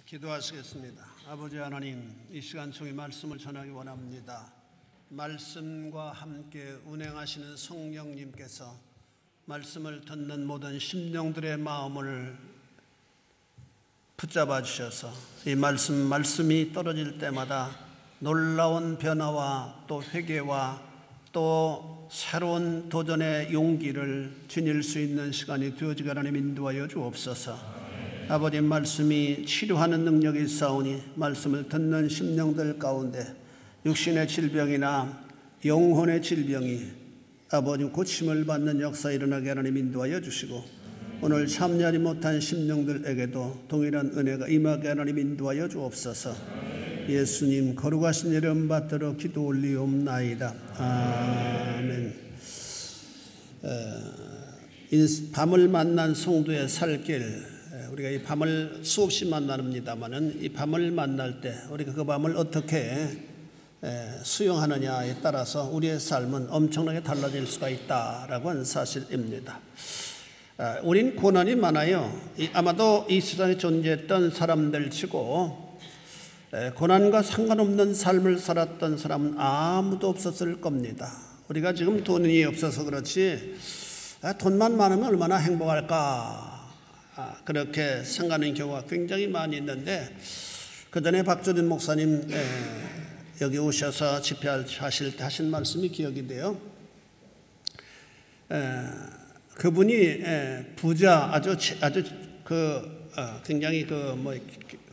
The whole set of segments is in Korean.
기도하시겠습니다. 아버지 하나님, 이 시간 종의 말씀을 전하기 원합니다. 말씀과 함께 운행하시는 성령님께서 말씀을 듣는 모든 심령들의 마음을 붙잡아 주셔서 이 말씀이 떨어질 때마다 놀라운 변화와 또 회개와 또 새로운 도전의 용기를 지닐 수 있는 시간이 되어지게 하나님 인도하여 주옵소서. 아버지, 말씀이 치료하는 능력이 있사오니 말씀을 듣는 심령들 가운데 육신의 질병이나 영혼의 질병이 아버지 고침을 받는 역사 일어나게 하나님 인도하여 주시고, 오늘 참여하지 못한 심령들에게도 동일한 은혜가 임하게 하나님 인도하여 주옵소서. 예수님 거룩하신 이름 받들어 기도 올리옵나이다. 아멘. 밤을 만난 성도의 살길, 우리가 이 밤을 수없이 만납니다만은 이 밤을 만날 때 우리가 그 밤을 어떻게 수용하느냐에 따라서 우리의 삶은 엄청나게 달라질 수가 있다라고 하는 사실입니다. 우린 고난이 많아요. 아마도 이 세상에 존재했던 사람들 치고 고난과 상관없는 삶을 살았던 사람은 아무도 없었을 겁니다. 우리가 지금 돈이 없어서 그렇지 돈만 많으면 얼마나 행복할까, 그렇게 생각하는 경우가 굉장히 많이 있는데, 그 전에 박조진 목사님 여기 오셔서 집회하실 때 하신 말씀이 기억이 돼요. 그분이 부자 아주 굉장히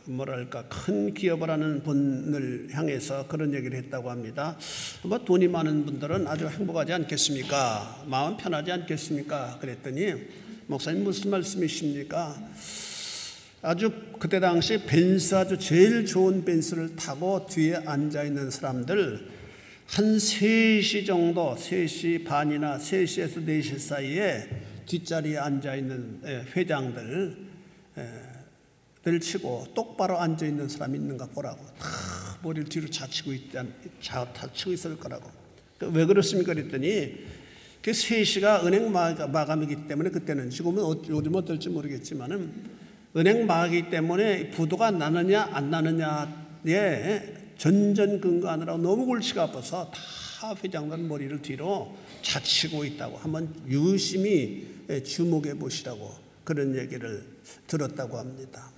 뭐랄까 큰 기업을 하는 분을 향해서 그런 얘기를 했다고 합니다. 뭐 돈이 많은 분들은 아주 행복하지 않겠습니까? 마음 편하지 않겠습니까? 그랬더니 목사님 무슨 말씀이십니까? 아주 그때 당시 벤츠, 아주 제일 좋은 벤츠를 타고 뒤에 앉아있는 사람들 한 3시 정도, 3시 반이나 3시에서 4시 사이에 뒷자리에 앉아있는 회장들 들 치고 똑바로 앉아있는 사람이 있는가 보라고. 다 머리를 뒤로 자치고 있을 거라고. 왜 그렇습니까? 그랬더니 그 3시가 은행 마감이기 때문에, 그때는 지금은 요즘 어떨지 모르겠지만은 은행 마감이기 때문에 부도가 나느냐 안 나느냐에 전전긍긍하느라고 너무 골치가 아파서 다 회장들 머리를 뒤로 자치고 있다고. 한번 유심히 주목해 보시라고 그런 얘기를 들었다고 합니다.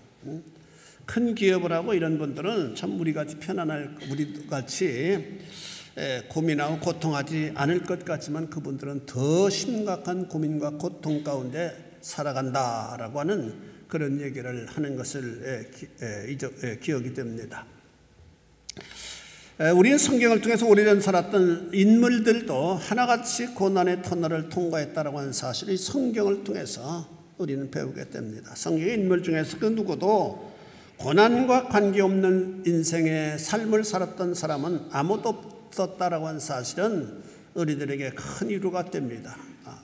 큰 기업을 하고 이런 분들은 참 우리같이 우리같이 고민하고 고통하지 않을 것 같지만 그분들은 더 심각한 고민과 고통 가운데 살아간다라고 하는 그런 얘기를 하는 것을 기억이 됩니다. 우리는 성경을 통해서 오래전 살았던 인물들도 하나같이 고난의 터널을 통과했다라고 하는 사실을 성경을 통해서 우리는 배우게 됩니다. 성경의 인물 중에서 그 누구도 고난과 관계없는 인생의 삶을 살았던 사람은 아무도 없었다라고 하는 사실은 우리들에게 큰 위로가 됩니다.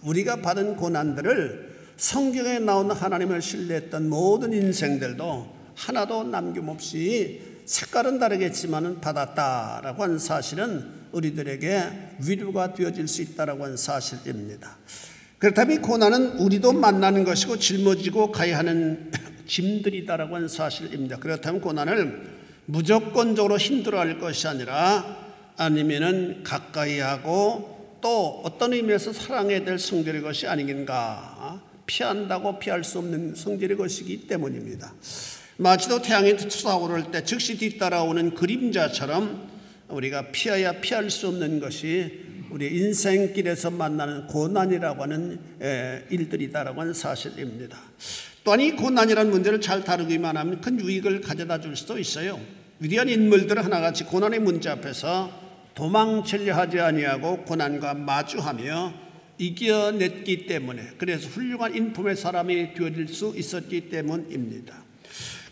우리가 받은 고난들을 성경에 나오는 하나님을 신뢰했던 모든 인생들도 하나도 남김없이 색깔은 다르겠지만은 받았다라고 하는 사실은 우리들에게 위로가 되어질 수 있다라고 하는 사실입니다. 그렇다면 이 고난은 우리도 만나는 것이고 짊어지고 가야 하는 짐들이다라고 하는 사실입니다. 그렇다면 고난을 무조건적으로 힘들어할 것이 아니면은 가까이 하고 또 어떤 의미에서 사랑해야 될 성질의 것이 아닌가, 피한다고 피할 수 없는 성질의 것이기 때문입니다. 마치도 태양이 솟아오를 때 즉시 뒤따라오는 그림자처럼 우리가 피해야 피할 수 없는 것이 우리 인생길에서 만나는 고난이라고 하는 일들이다라고 하는 사실입니다. 또한 이 고난이라는 문제를 잘 다루기만 하면 큰 유익을 가져다 줄 수도 있어요. 위대한 인물들은 하나같이 고난의 문제 앞에서 도망치려 하지 아니하고 고난과 마주하며 이겨냈기 때문에, 그래서 훌륭한 인품의 사람이 되어질 수 있었기 때문입니다.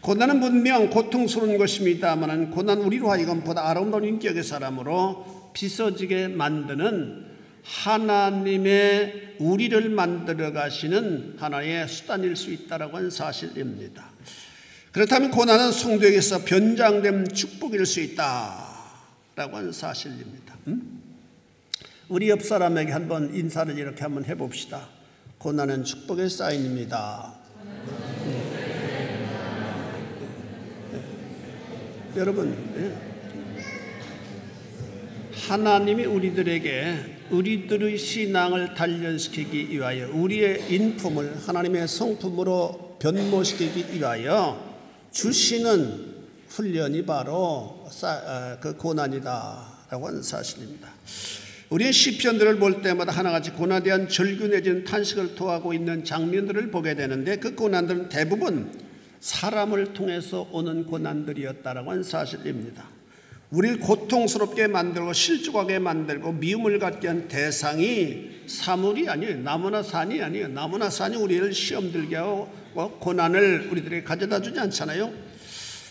고난은 분명 고통스러운 것입니다만 고난 우리로 하여금 보다 아름다운 인격의 사람으로 빚어지게 만드는 하나님의 우리를 만들어 가시는 하나의 수단일 수 있다라고 하는 사실입니다. 그렇다면 고난은 성도에게서 변장된 축복일 수 있다라고 하는 사실입니다. 우리 옆 사람에게 한번 인사를 이렇게 한번 해봅시다. 고난은 축복의 사인입니다. 여러분, 하나님이 우리들의 신앙을 단련시키기 위하여 우리의 인품을 하나님의 성품으로 변모시키기 위하여 주시는 훈련이 바로 그 고난이다라고 하는 사실입니다. 우리는 시편들을 볼 때마다 하나같이 고난에 대한 절규 내지는 탄식을 토하고 있는 장면들을 보게 되는데 그 고난들은 대부분 사람을 통해서 오는 고난들이었다라고 하는 사실입니다. 우리를 고통스럽게 만들고 실족하게 만들고 미움을 갖게 한 대상이 사물이 아니에요. 나무나 산이 아니에요. 나무나 산이 우리를 시험 들게 하고 고난을 우리들에게 가져다 주지 않잖아요.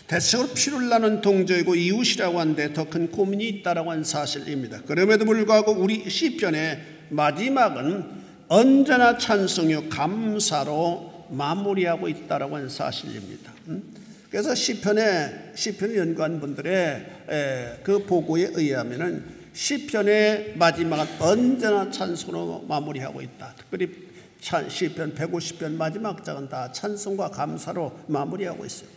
대체적으로 피를 나는 동저이고 이웃이라고 하는데 더 큰 고민이 있다라고 하는 사실입니다. 그럼에도 불구하고 우리 시편의 마지막은 언제나 찬송요 감사로 마무리하고 있다라고 하는 사실입니다. 그래서 시편을 연구한 분들의 그 보고에 의하면은 시편의 마지막은 언제나 찬송으로 마무리하고 있다. 특별히 시편 150편 마지막 장은 다 찬송과 감사로 마무리하고 있어요.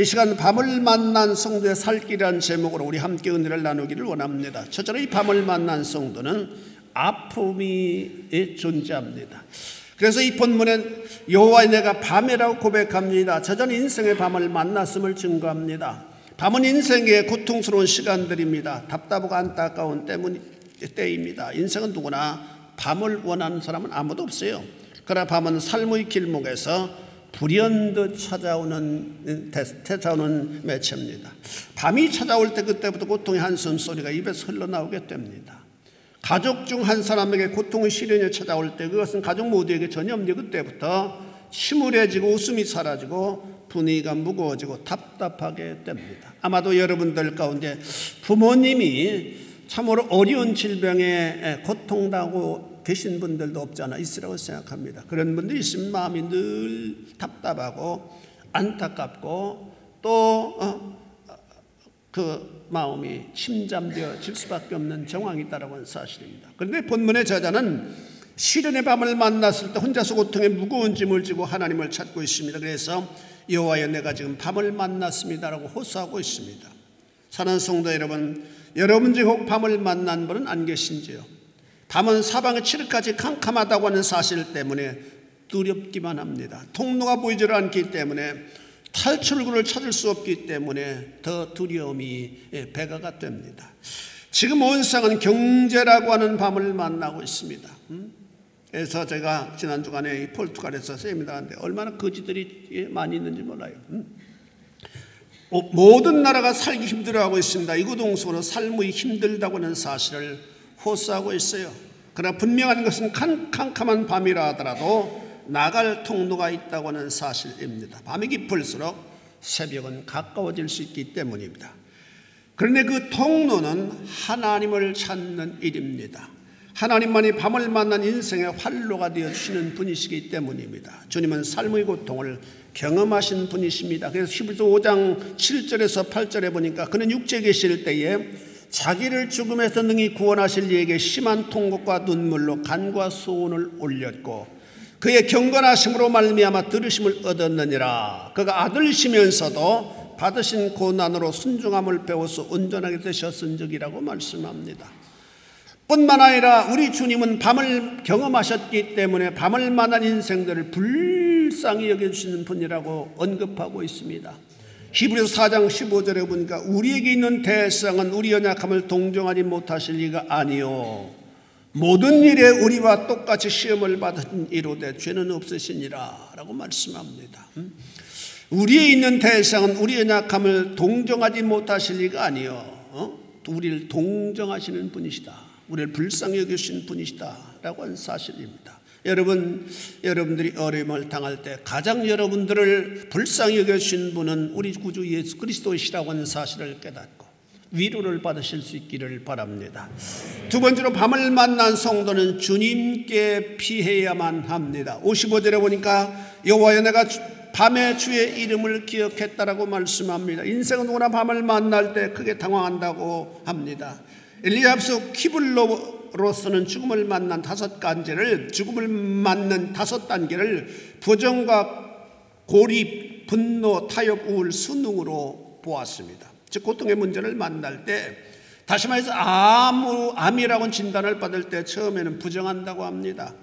이 시간 밤을 만난 성도의 살길이라는 제목으로 우리 함께 은혜를 나누기를 원합니다. 첫째로 이 밤을 만난 성도는 아픔이 존재합니다. 그래서 이 본문엔 여호와의 내가 밤이라고 고백합니다. 저는 인생의 밤을 만났음을 증거합니다. 밤은 인생의 고통스러운 시간들입니다. 답답하고 안타까운 때입니다. 인생은 누구나 밤을 원하는 사람은 아무도 없어요. 그러나 밤은 삶의 길목에서 불현듯 찾아오는 매체입니다. 밤이 찾아올 때 그때부터 고통의 한숨 소리가 입에서 흘러나오게 됩니다. 가족 중 한 사람에게 고통의 시련이 찾아올 때 그것은 가족 모두에게 전혀 없는데 그때부터 침울해지고 웃음이 사라지고 분위기가 무거워지고 답답하게 됩니다. 아마도 여러분들 가운데 부모님이 참으로 어려운 질병에 고통당하고 계신 분들도 없지 않아 있으라고 생각합니다. 그런 분들이 있으면 마음이 늘 답답하고 안타깝고 또 그 마음이 침잠되어질 수밖에 없는 정황이 있다고 하는 사실입니다. 그런데 본문의 저자는 시련의 밤을 만났을 때 혼자서 고통의 무거운 짐을 지고 하나님을 찾고 있습니다. 그래서 여호와여 내가 지금 밤을 만났습니다라고 호소하고 있습니다. 사랑하는 성도 여러분, 여러분 중 혹 밤을 만난 분은 안 계신지요? 밤은 사방의 칠흑같이 캄캄하다고 하는 사실 때문에 두렵기만 합니다. 통로가 보이지 않기 때문에 탈출구를 찾을 수 없기 때문에 더 두려움이 배가가 됩니다. 지금 온 세상은 경제라고 하는 밤을 만나고 있습니다. 그래서 제가 지난 주간에 포르투갈에서 세미나 하는데 얼마나 거지들이 많이 있는지 몰라요. 모든 나라가 살기 힘들어하고 있습니다. 이구동성으로 삶이 힘들다고 하는 사실을 호소하고 있어요. 그러나 분명한 것은 캄캄한 밤이라 하더라도 나갈 통로가 있다고 하는 사실입니다. 밤이 깊을수록 새벽은 가까워질 수 있기 때문입니다. 그런데 그 통로는 하나님을 찾는 일입니다. 하나님만이 밤을 만난 인생의 활로가 되어주시는 분이시기 때문입니다. 주님은 삶의 고통을 경험하신 분이십니다. 그래서 히브리서 5장 7절에서 8절에 보니까 그는 육체에 계실 때에 자기를 죽음에서 능히 구원하실 이에게 심한 통곡과 눈물로 간과 소원을 올렸고 그의 경건하심으로 말미암아 들으심을 얻었느니라. 그가 아들이시면서도 받으신 고난으로 순종함을 배워서 온전하게 되셨은적이라고 말씀합니다. 뿐만 아니라 우리 주님은 밤을 경험하셨기 때문에 밤을 만난 인생들을 불쌍히 여겨주시는 분이라고 언급하고 있습니다. 히브리서 4장 15절에 보니까 우리에게 있는 대상은 우리 연약함을 동정하지 못하실 리가 아니요 모든 일에 우리와 똑같이 시험을 받은 이로되 죄는 없으시니라 라고 말씀합니다. 우리에 있는 대상은 우리 연약함을 동정하지 못하실 리가 아니요 우리를 동정하시는 분이시다. 우리를 불쌍히 여기신 분이시다 라고 하는 사실입니다. 여러분들이 어려움을 당할 때 가장 여러분들을 불쌍히 여기신 분은 우리 구주 예수 그리스도이시라고 하는 사실을 깨닫고 위로를 받으실 수 있기를 바랍니다. 두 번째로 밤을 만난 성도는 주님께 피해야만 합니다. 55절에 보니까 여호와여 내가 밤에 주의 이름을 기억했다라고 말씀합니다. 인생은 누구나 밤을 만날 때 크게 당황한다고 합니다. 엘리야서 키블로로서는 죽음을 맞는 다섯 단계를 부정과 고립, 분노, 타협, 우울, 순응으로 보았습니다. 즉 고통의 문제를 만날 때, 다시 말해서 암이라고 진단을 받을 때 처음에는 부정한다고 합니다.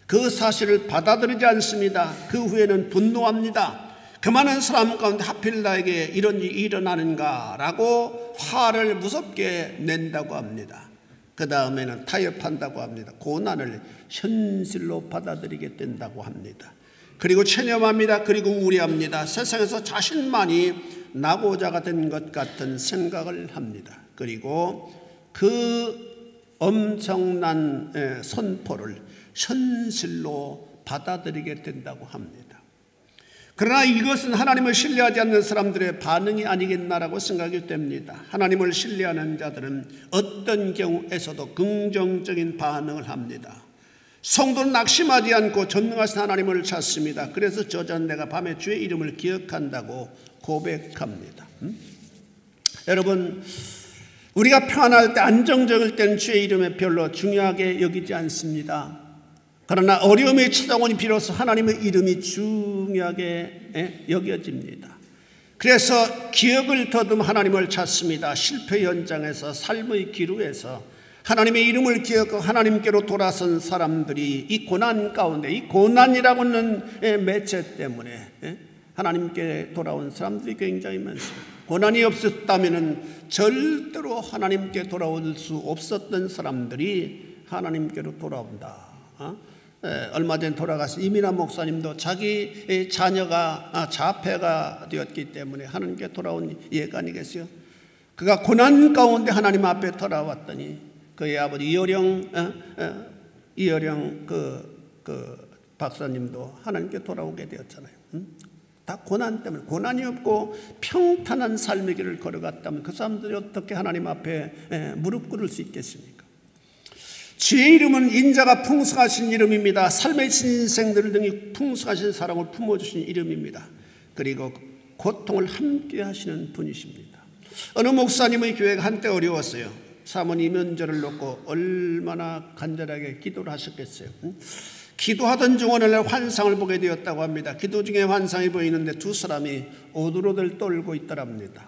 그 사실을 받아들이지 않습니다. 그 후에는 분노합니다. 그 많은 사람 가운데 하필 나에게 이런 일이 일어나는가 라고 화를 무섭게 낸다고 합니다. 그 다음에는 타협한다고 합니다. 고난을 현실로 받아들이게 된다고 합니다. 그리고 체념합니다. 그리고 우려합니다. 세상에서 자신만이 낙오자가 된 것 같은 생각을 합니다. 그리고 그 엄청난 선포를 현실로 받아들이게 된다고 합니다. 그러나 이것은 하나님을 신뢰하지 않는 사람들의 반응이 아니겠나라고 생각이 됩니다. 하나님을 신뢰하는 자들은 어떤 경우에서도 긍정적인 반응을 합니다. 성도는 낙심하지 않고 전능하신 하나님을 찾습니다. 그래서 저자는 내가 밤에 주의 이름을 기억한다고 고백합니다. 여러분, 우리가 평안할 때, 안정적일 때는 주의 이름에 별로 중요하게 여기지 않습니다. 그러나 어려움이 찾아오니 비로소 하나님의 이름이 중요하게 여겨집니다. 그래서 기억을 더듬어 하나님을 찾습니다. 실패 현장에서, 삶의 기루에서 하나님의 이름을 기억하고 하나님께로 돌아선 사람들이 이 고난 가운데, 이 고난이라고 하는 매체 때문에 하나님께 돌아온 사람들이 굉장히 많습니다. 고난이 없었다면 절대로 하나님께 돌아올 수 없었던 사람들이 하나님께로 돌아온다. 얼마 전에 돌아가신 이민아 목사님도 자기 자녀가 자폐가 되었기 때문에 하나님께 돌아온 예가 아니겠어요? 그가 고난 가운데 하나님 앞에 돌아왔더니 그의 아버지 이어령 박사님도 하나님께 돌아오게 되었잖아요. 다 고난 때문에, 고난이 없고 평탄한 삶의 길을 걸어갔다면 그 사람들이 어떻게 하나님 앞에 무릎 꿇을 수 있겠습니까? 주의 이름은 인자가 풍성하신 이름입니다. 삶의 신생들을 등이 풍성하신 사랑을 품어주신 이름입니다. 그리고 고통을 함께 하시는 분이십니다. 어느 목사님의 교회가 한때 어려웠어요. 사모님 면전을 놓고 얼마나 간절하게 기도를 하셨겠어요. 기도하던 중 어느 날 환상을 보게 되었다고 합니다. 기도 중에 환상이 보이는데 두 사람이 오들오들 떨고 있더랍니다.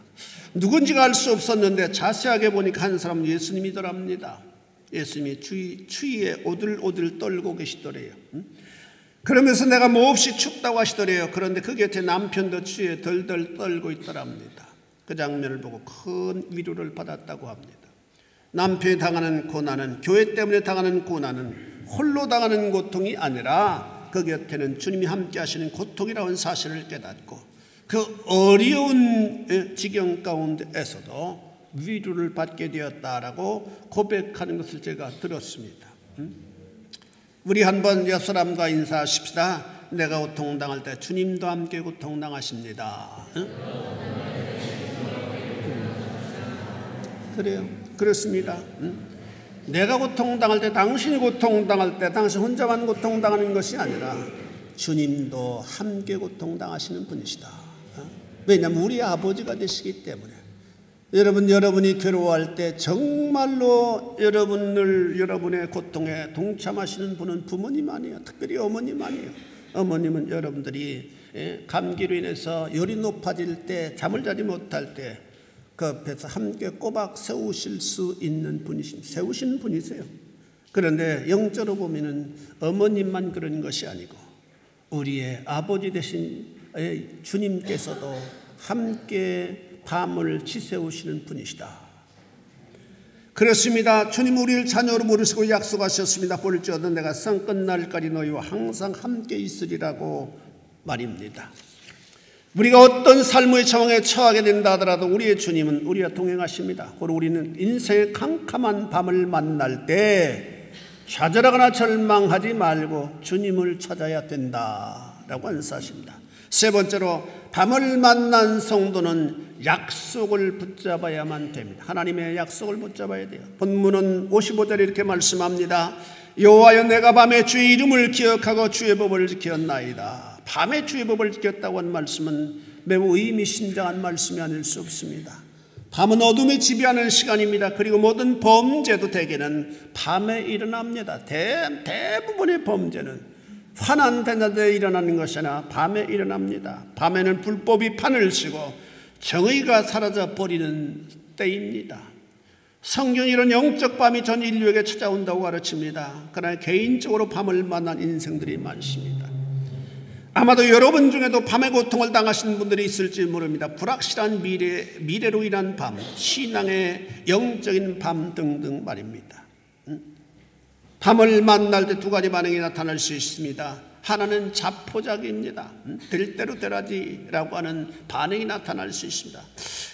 누군지가 알 수 없었는데 자세하게 보니까 한 사람은 예수님이더랍니다. 예수님이 추위에 오들오들 떨고 계시더래요. 그러면서 내가 몹시 춥다고 하시더래요. 그런데 그 곁에 남편도 추위에 덜덜 떨고 있더랍니다. 그 장면을 보고 큰 위로를 받았다고 합니다. 남편이 당하는 고난은, 교회 때문에 당하는 고난은 홀로 당하는 고통이 아니라 그 곁에는 주님이 함께 하시는 고통이라는 사실을 깨닫고 그 어려운 지경 가운데에서도 위로를 받게 되었다라고 고백하는 것을 제가 들었습니다. 우리 한번 옆 사람과 인사하십시다. 내가 고통당할 때 주님도 함께 고통당하십니다. 그래요. 그렇습니다. 내가 고통당할 때, 당신이 고통당할 때 당신 혼자만 고통당하는 것이 아니라 주님도 함께 고통당하시는 분이시다. 왜냐하면 우리 아버지가 되시기 때문에. 여러분이 괴로워할 때 정말로 여러분의 고통에 동참하시는 분은 부모님 아니에요. 특별히 어머님 아니에요. 어머님은 여러분들이 감기로 인해서 열이 높아질 때, 잠을 자지 못할 때 그 옆에서 함께 꼬박 세우실 수 있는 분이십니다. 세우시는 분이세요. 그런데 영적으로 보면은 어머님만 그런 것이 아니고 우리의 아버지 되신 주님께서도 함께 밤을 지새우시는 분이시다. 그렇습니다. 주님 우리를 자녀로 부르시고 약속하셨습니다. 볼지어다 내가 성 끝날까지 너희와 항상 함께 있으리라고 말입니다. 우리가 어떤 삶의 상황에 처하게 된다 하더라도 우리의 주님은 우리와 동행하십니다. 그리고 우리는 인생의 캄캄한 밤을 만날 때 좌절하거나 절망하지 말고 주님을 찾아야 된다라고 하는 사실입니다. 세 번째로 밤을 만난 성도는 약속을 붙잡아야만 됩니다. 하나님의 약속을 붙잡아야 돼요. 본문은 55절에 이렇게 말씀합니다. 여호와여 내가 밤에 주의 이름을 기억하고 주의 법을 지켰나이다. 밤에 주의 법을 지켰다고 한 말씀은 매우 의미심장한 말씀이 아닐 수 없습니다. 밤은 어둠이 지배하는 시간입니다. 그리고 모든 범죄도 대개는 밤에 일어납니다. 대부분의 범죄는 환한 대낮에 일어나는 것이 아니라 밤에 일어납니다. 밤에는 불법이 판을 치고 정의가 사라져 버리는 때입니다. 성경이 이런 영적 밤이 전 인류에게 찾아온다고 가르칩니다. 그러나 개인적으로 밤을 만난 인생들이 많습니다. 아마도 여러분 중에도 밤의 고통을 당하신 분들이 있을지 모릅니다. 불확실한 미래로 인한 밤, 신앙의 영적인 밤 등등 말입니다. 밤을 만날 때 두 가지 반응이 나타날 수 있습니다. 하나는 자포자기입니다. 될 대로 되라지라고 하는 반응이 나타날 수 있습니다.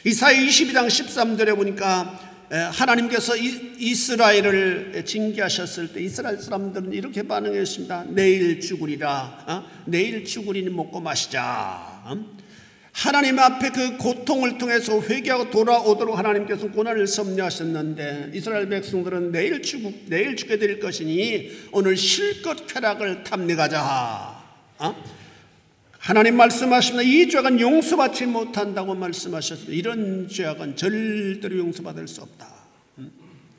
이사야 22장 13절에 보니까 하나님께서 이스라엘을 징계하셨을 때 이스라엘 사람들은 이렇게 반응했습니다. 내일 죽으리라. 내일 죽으리니 먹고 마시자. 하나님 앞에 그 고통을 통해서 회개하고 돌아오도록 하나님께서 고난을 섭리하셨는데 이스라엘 백성들은 내일 죽게 될 것이니 오늘 실컷 쾌락을 탐내가자. 하나님 말씀하십니다. 이 죄악은 용서받지 못한다고 말씀하셨습니다. 이런 죄악은 절대로 용서받을 수 없다.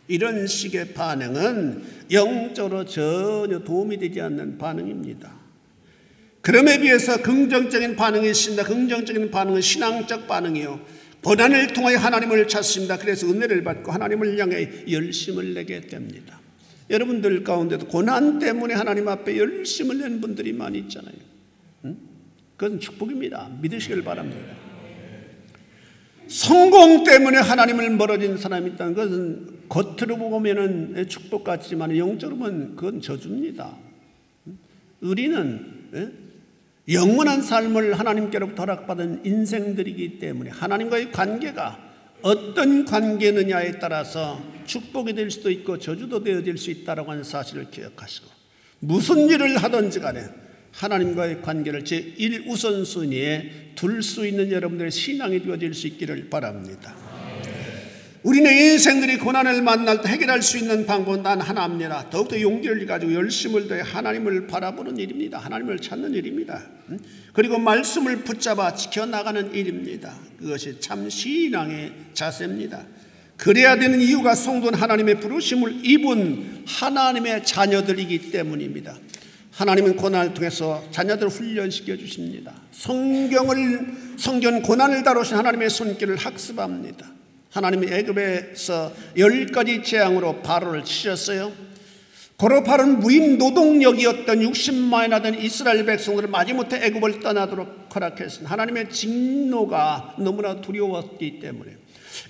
이런 식의 반응은 영적으로 전혀 도움이 되지 않는 반응입니다. 그럼에 비해서 긍정적인 반응이 있습니다. 긍정적인 반응은 신앙적 반응이요, 고난을 통하여 하나님을 찾습니다. 그래서 은혜를 받고 하나님을 향해 열심을 내게 됩니다. 여러분들 가운데도 고난 때문에 하나님 앞에 열심을 낸 분들이 많이 있잖아요. 그건 축복입니다. 믿으시길 바랍니다. 성공 때문에 하나님을 멀어진 사람이 있다는 것은 겉으로 보면은 축복 같지만 영적으로 보면 그건 저주입니다. 우리는 영원한 삶을 하나님께로부터 허락받은 인생들이기 때문에 하나님과의 관계가 어떤 관계느냐에 따라서 축복이 될 수도 있고 저주도 되어질 수 있다고 하는 사실을 기억하시고, 무슨 일을 하든지 간에 하나님과의 관계를 제1 우선순위에 둘 수 있는 여러분들의 신앙이 되어질 수 있기를 바랍니다. 우리는 인생들이 고난을 만날 때 해결할 수 있는 방법은 단 하나입니다. 더욱더 용기를 가지고 열심을 다해 하나님을 바라보는 일입니다. 하나님을 찾는 일입니다. 그리고 말씀을 붙잡아 지켜나가는 일입니다. 그것이 참 신앙의 자세입니다. 그래야 되는 이유가 성도는 하나님의 부르심을 입은 하나님의 자녀들이기 때문입니다. 하나님은 고난을 통해서 자녀들을 훈련시켜 주십니다. 성경 고난을 다루신 하나님의 손길을 학습합니다. 하나님이 애굽에서 10가지 재앙으로 바로를 치셨어요. 고로 바로는 무임 노동력이었던 60만이나 된 이스라엘 백성들을 마지못해 애굽을 떠나도록 허락했습니다. 하나님의 진노가 너무나 두려웠기 때문에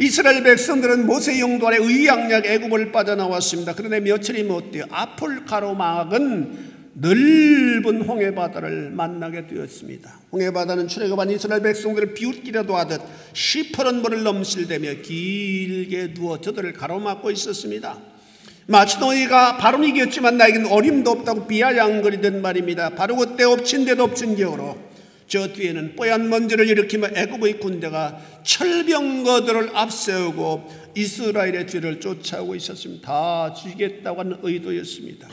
이스라엘 백성들은 모세 영도 아래 의양약 애굽을 빠져나왔습니다. 그런데 며칠이 못 돼요. 앞을 가로막은 넓은 홍해바다를 만나게 되었습니다. 홍해바다는 출애굽한 이스라엘 백성들을 비웃기라도 하듯 시퍼런 물을 넘실대며 길게 누워 저들을 가로막고 있었습니다. 마치 너희가 바로는 이겼지만 나에게는 어림도 없다고 비아냥거리던 말입니다. 바로 그때 엎친 데도 엎친 격으로 저 뒤에는 뽀얀 먼지를 일으키며 애굽의 군대가 철병거들을 앞세우고 이스라엘의 뒤를 쫓아오고 있었습니다. 다 죽이겠다고 하는 의도였습니다.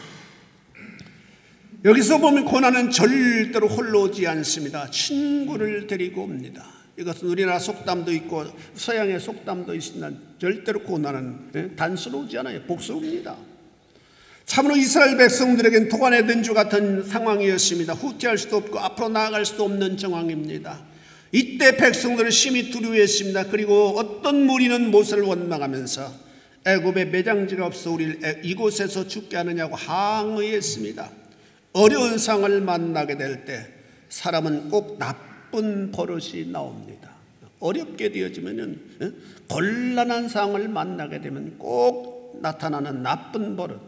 여기서 보면 고난은 절대로 홀로 오지 않습니다. 친구를 데리고 옵니다. 이것은 우리나라 속담도 있고 서양의 속담도 있으나 절대로 고난은 단수로 오지 않아요. 복수입니다. 참으로 이스라엘 백성들에겐 도관에 든 주 같은 상황이었습니다. 후퇴할 수도 없고 앞으로 나아갈 수도 없는 정황입니다. 이때 백성들은 심히 두려워했습니다. 그리고 어떤 무리는 모세를 원망하면서 애굽에 매장지가 없어 우리를 이곳에서 죽게 하느냐고 항의했습니다. 어려운 상황을 만나게 될 때 사람은 꼭 나쁜 버릇이 나옵니다. 어렵게 되어지면 곤란한 상황을 만나게 되면 꼭 나타나는 나쁜 버릇.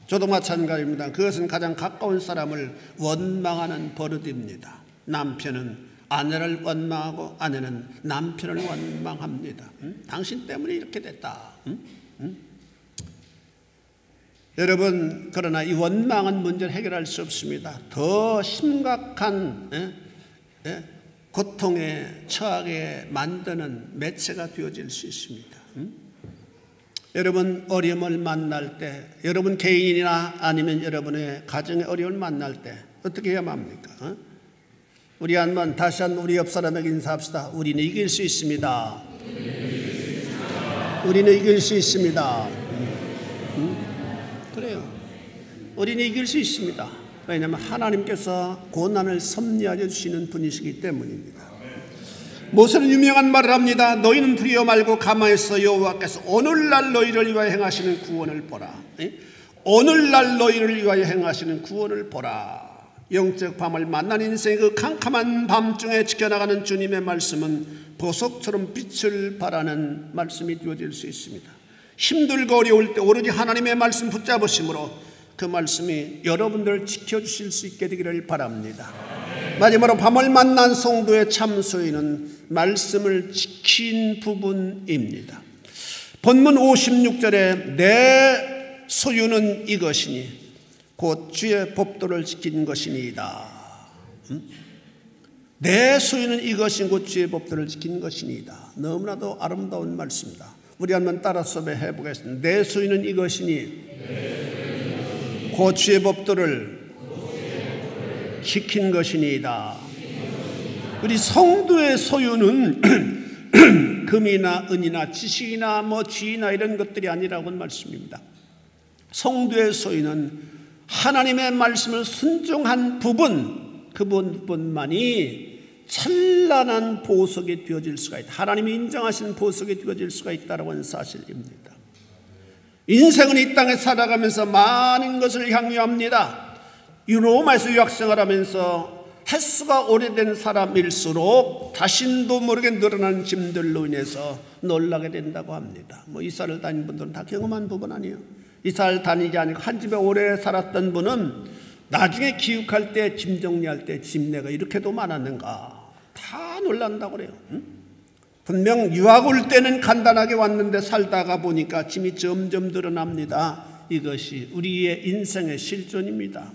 저도 마찬가지입니다. 그것은 가장 가까운 사람을 원망하는 버릇입니다. 남편은 아내를 원망하고 아내는 남편을 원망합니다. 당신 때문에 이렇게 됐다. 여러분, 그러나 이 원망은 문제를 해결할 수 없습니다. 더 심각한 고통에 처하게 만드는 매체가 되어질 수 있습니다. 여러분, 어려움을 만날 때, 여러분 개인이나 아니면 여러분의 가정의 어려움을 만날 때 어떻게 해야만 합니까? 우리 다시 한번 우리 옆 사람에게 인사합시다. 우리는 이길 수 있습니다. 우리는 이길 수 있습니다. 그래요. 우리는 이길 수 있습니다. 왜냐하면 하나님께서 고난을 섭리하여 주시는 분이시기 때문입니다. 모세는 유명한 말을 합니다. 너희는 두려워 말고 가만히 있어. 여호와께서 오늘날 너희를 위하여 행하시는 구원을 보라. 오늘날 너희를 위하여 행하시는 구원을 보라. 영적 밤을 만난 인생의 그 캄캄한 밤중에 지켜나가는 주님의 말씀은 보석처럼 빛을 발하는 말씀이 되어질 수 있습니다. 힘들고 어려울 때 오로지 하나님의 말씀 붙잡으심으로 그 말씀이 여러분들을 지켜주실 수 있게 되기를 바랍니다. 마지막으로 밤을 만난 성도의 참 소유는 말씀을 지킨 부분입니다. 본문 56절에 내 소유는 이것이니 곧 주의 법도를 지킨 것이니이다. 내 소유는 이것이 곧 주의 법도를 지킨 것이니이다. 너무나도 아름다운 말씀입니다. 우리 한번 따라서 해보겠습니다. 내 소유는 이것이니 곧 주의 법도를 지킨 것이니이다. 우리 성도의 소유는 금이나 은이나 지식이나 쥐나 이런 것들이 아니라고는 말씀입니다. 성도의 소유는 하나님의 말씀을 순종한 부분, 그 부분만이 찬란한 보석이 되어질 수가 있다. 하나님이 인정하신 보석이 되어질 수가 있다는 하는 사실입니다. 인생은 이 땅에 살아가면서 많은 것을 향유합니다. 로마에서 유학생활하면서 횟수가 오래된 사람일수록 자신도 모르게 늘어나는 짐들로 인해서 놀라게 된다고 합니다. 이사를 다닌 분들은 다 경험한 부분 아니에요. 이사를 다니지 않고 한 집에 오래 살았던 분은 나중에 기육할 때, 짐 정리할 때 짐내가 이렇게도 많았는가 다 놀란다고 그래요. 분명 유학 올 때는 간단하게 왔는데 살다가 보니까 짐이 점점 늘어납니다. 이것이 우리의 인생의 실존입니다.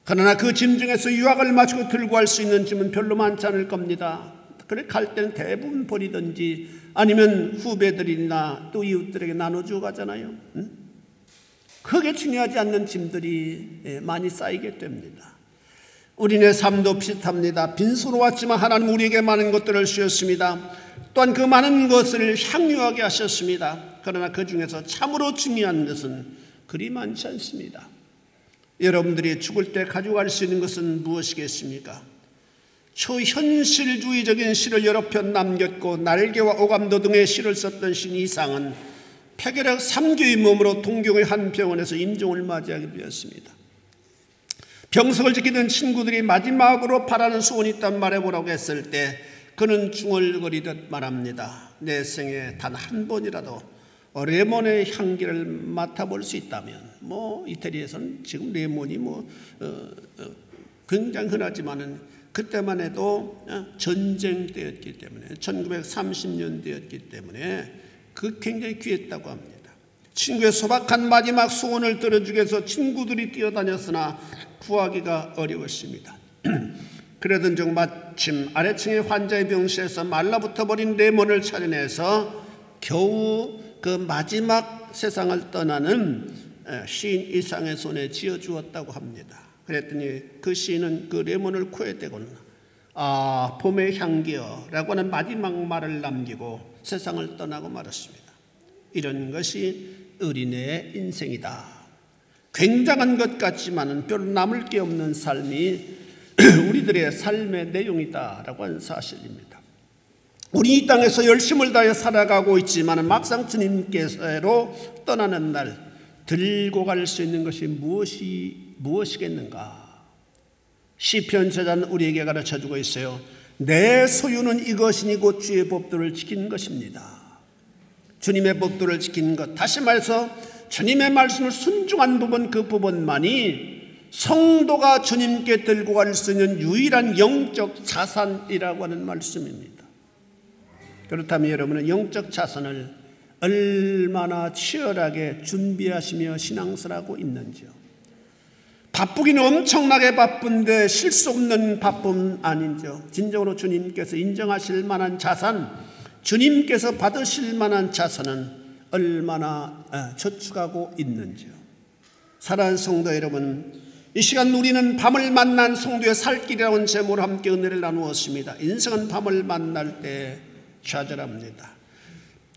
그러나 그 짐 중에서 유학을 마치고 들고 갈 수 있는 짐은 별로 많지 않을 겁니다. 그래 갈 때는 대부분 버리든지 아니면 후배들이나 또 이웃들에게 나눠주고 가잖아요. 그게 중요하지 않는 짐들이 많이 쌓이게 됩니다. 우리의 삶도 비슷합니다. 빈손으로 왔지만 하나님 우리에게 많은 것들을 주셨습니다. 또한 그 많은 것을 향유하게 하셨습니다. 그러나 그 중에서 참으로 중요한 것은 그리 많지 않습니다. 여러분들이 죽을 때 가져갈 수 있는 것은 무엇이겠습니까? 초현실주의적인 시를 여러 편 남겼고 날개와 오감도 등의 시를 썼던 신 이상은 폐결핵 3주의 몸으로 동경의 한 병원에서 임종을 맞이하게 되었습니다. 병석을 지키던 친구들이 마지막으로 바라는 소원이 있다면 말해보라고 했을 때 그는 중얼거리듯 말합니다. 내 생에 단 한 번이라도 레몬의 향기를 맡아볼 수 있다면, 이태리에서는 지금 레몬이 굉장히 흔하지만은 그때만 해도 전쟁 때였기 때문에 1930년대였기 때문에 그 굉장히 귀했다고 합니다. 친구의 소박한 마지막 소원을 들어주기 위해서 친구들이 뛰어다녔으나 구하기가 어려웠습니다. 그러던 중 마침 아래층의 환자의 병실에서 말라붙어버린 레몬을 찾아내서 겨우 그 마지막 세상을 떠나는 시인 이상의 손에 쥐어주었다고 합니다. 그랬더니 그 시인은 그 레몬을 코에 대고는 봄의 향기여 라고 하는 마지막 말을 남기고 세상을 떠나고 말았습니다. 이런 것이 어린애의 인생이다. 굉장한 것 같지만은 별로 남을 게 없는 삶이 우리들의 삶의 내용이다라고 하는 사실입니다. 우리 이 땅에서 열심을 다해 살아가고 있지만 막상 주님께서로 떠나는 날 들고 갈 수 있는 것이 무엇이겠는가? 시편 저자는 우리에게 가르쳐주고 있어요. 내 소유는 이것이니 곧 주의 법도를 지키는 것입니다. 주님의 법도를 지키는 것, 다시 말해서 주님의 말씀을 순종한 부분, 그 부분만이 성도가 주님께 들고 갈 수 있는 유일한 영적 자산이라고 하는 말씀입니다. 그렇다면 여러분은 영적 자산을 얼마나 치열하게 준비하시며 신앙생활하고 있는지요? 바쁘기는 엄청나게 바쁜데 쉴 수 없는 바쁨 아닌지요? 진정으로 주님께서 인정하실 만한 자산, 주님께서 받으실 만한 자산은 얼마나 저축하고 있는지요? 사랑하는 성도 여러분, 이 시간 우리는 밤을 만난 성도의 살 길이라는 제목으로 함께 은혜를 나누었습니다. 인생은 밤을 만날 때 좌절합니다.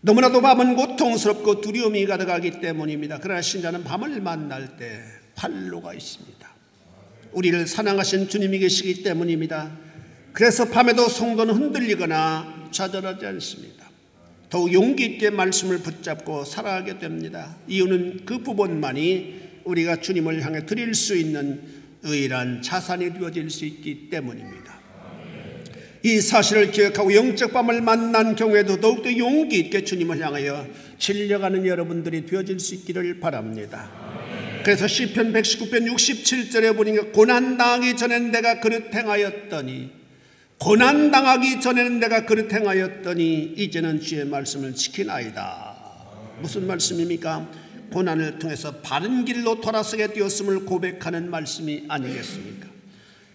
너무나도 밤은 고통스럽고 두려움이 가득하기 때문입니다. 그러나 신자는 밤을 만날 때 활로가 있습니다. 우리를 사랑하신 주님이 계시기 때문입니다. 그래서 밤에도 성도는 흔들리거나 좌절하지 않습니다. 더욱 용기 있게 말씀을 붙잡고 살아가게 됩니다. 이유는 그 부분만이 우리가 주님을 향해 드릴 수 있는 의란 자산이 되어질 수 있기 때문입니다. 이 사실을 기억하고 영적 밤을 만난 경우에도 더욱더 용기 있게 주님을 향하여 질려가는 여러분들이 되어질 수 있기를 바랍니다. 그래서 시편 119편 67절에 보니까 고난당하기 전엔 내가 그릇 행하였더니, 고난당하기 전에는 내가 그릇 행하였더니 이제는 주의 말씀을 지키나이다. 무슨 말씀입니까? 고난을 통해서 바른 길로 돌아서게 되었음을 고백하는 말씀이 아니겠습니까?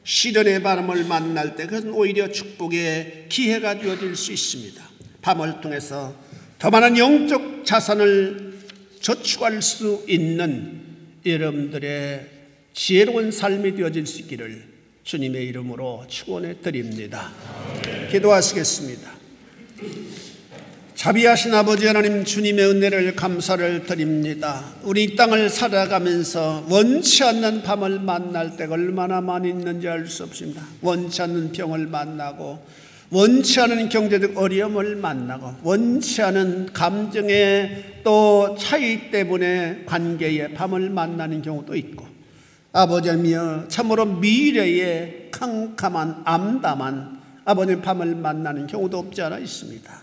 시련의 바람을 만날 때 그것은 오히려 축복의 기회가 되어질 수 있습니다. 밤을 통해서 더 많은 영적 자산을 저축할 수 있는 여러분들의 지혜로운 삶이 되어질 수 있기를 주님의 이름으로 축원해 드립니다. 기도하시겠습니다. 자비하신 아버지 하나님, 주님의 은혜를 감사를 드립니다. 우리 이 땅을 살아가면서 원치 않는 밤을 만날 때가 얼마나 많이 있는지 알 수 없습니다. 원치 않는 병을 만나고, 원치 않은 경제적 어려움을 만나고, 원치 않은 감정의 또 차이 때문에 관계의 밤을 만나는 경우도 있고, 아버지여 참으로 미래에 캄캄한 암담한 아버지의 밤을 만나는 경우도 없지 않아 있습니다.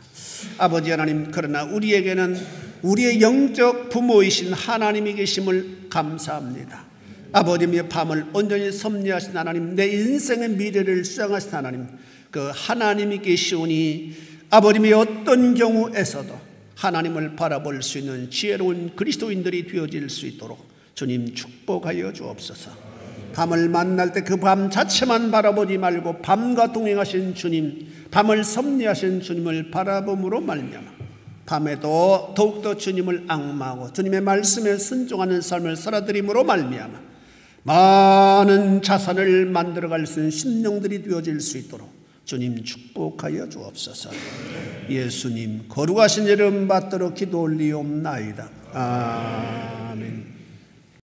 아버지 하나님, 그러나 우리에게는 우리의 영적 부모이신 하나님이 계심을 감사합니다. 아버지의 밤을 온전히 섭리하신 하나님, 내 인생의 미래를 수양하신 하나님, 그 하나님이 계시오니 아버지의 어떤 경우에서도 하나님을 바라볼 수 있는 지혜로운 그리스도인들이 되어질 수 있도록 주님 축복하여 주옵소서. 밤을 만날 때 그 밤 자체만 바라보지 말고 밤과 동행하신 주님, 밤을 섭리하신 주님을 바라봄으로 말미암아 밤에도 더욱더 주님을 앙마하고 주님의 말씀에 순종하는 삶을 살아드림으로 말미암아 많은 자산을 만들어갈 수 있는 심령들이 되어질 수 있도록 주님 축복하여 주옵소서. 예수님 거룩하신 이름 받들어 기도 올리옵나이다. 아멘.